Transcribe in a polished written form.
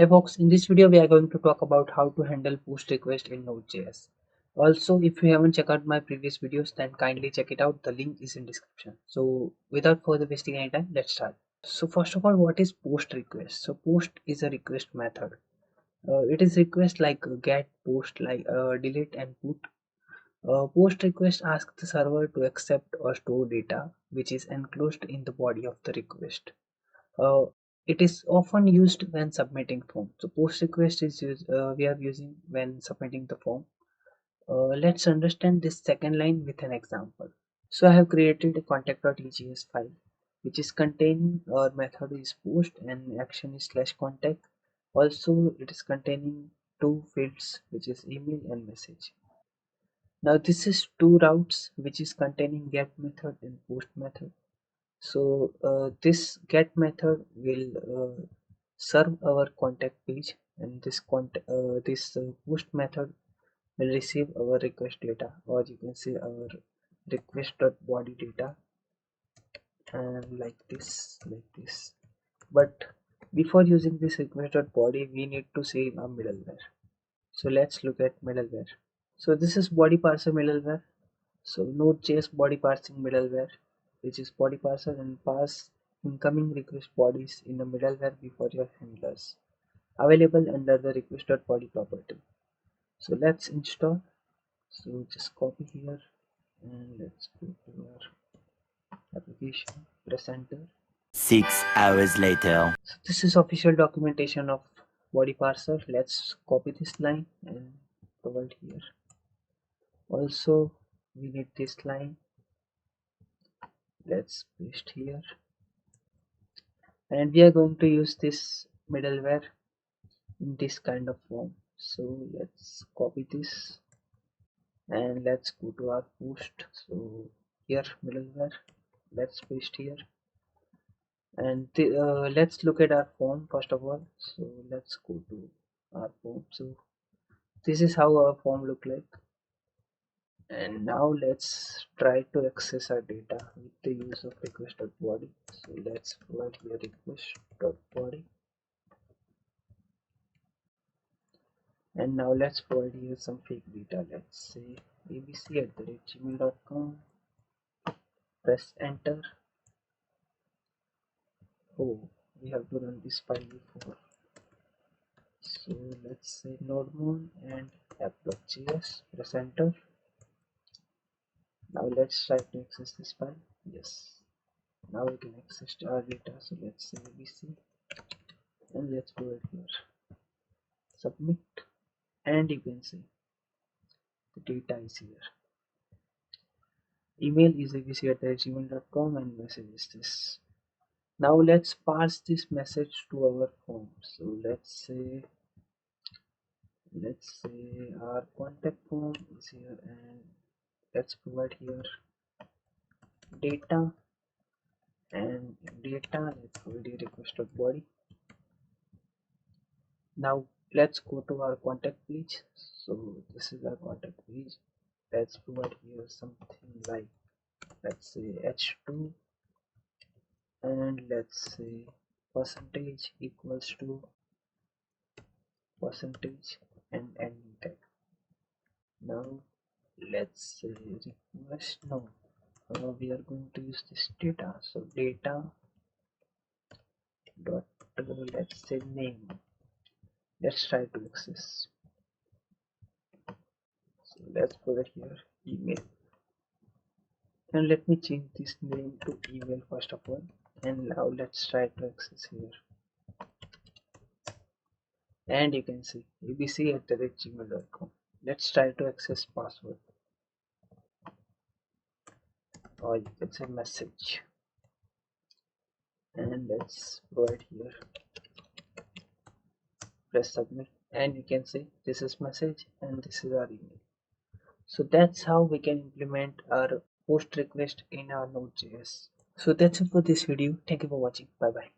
Hi folks, in this video we are going to talk about how to handle post request in Node.js. Also, if you haven't checked out my previous videos, then kindly check it out. The link is in description. So without further wasting any time, let's start. So first of all, what is post request? So post is a request method. It is request like get, post, like delete and put. Post request asks the server to accept or store data which is enclosed in the body of the request. Uh, it is often used when submitting form. So post request is we are using when submitting the form. Let's understand this second line with an example. So I have created a contact.ejs file which is containing our method is post and action is /contact. Also it is containing two fields which is email and message. Now this is two routes which is containing get method and post method. So this get method will serve our contact page, and this post method will receive our request data, or you can say our request.body data, and like this. But before using this request.body, we need to save a middleware. So let's look at middleware. So this is body parser middleware. So Node.js body parsing middleware, which is body parser and parse incoming request bodies in a middleware before your handlers, available under the request.body property. So let's install. So just copy here and let's go to our application, press enter. 6 hours later. So this is official documentation of body parser. Let's copy this line and provide here. Also, we need this line. Let's paste here. And we are going to use this middleware in this kind of form. So let's copy this and let's go to our post. So here middleware, let's paste here, and let's look at our form first of all. So let's go to our form. So this is how our form look like, and now let's try to access our data with the use of request.body. So let's provide here request.body. And now let's provide here some fake data. Let's say abc@gmail.com. Press enter. Oh, we have to run this file before. So let's say nodemon and app.js. Press enter. Now let's try to access this file. Yes. Now we can access our data. So let's say abc and let's provide here submit, and you can see the data is here. Email is abc@gmail.com and message is this. Now let's pass this message to our form. So let's say our contact form is here, and let's provide here data, and data let's provide a request.body. Now let's go to our contact page. So this is our contact page. Let's provide here something like, let's say h2, and let's say percentage equals to percentage and ending tag. Now let's say request, no, we are going to use this data. So data dot let's say name. Let's try to access. So let's put it here email, and let me change this name to email first of all. And now let's try to access here, and you can see abc@gmail.com. Let's try to access password, or you can say message, and let's provide here, press submit, and you can see this is message and this is our email. So that's how we can implement our post request in our Node.js. So that's it for this video. Thank you for watching. Bye bye.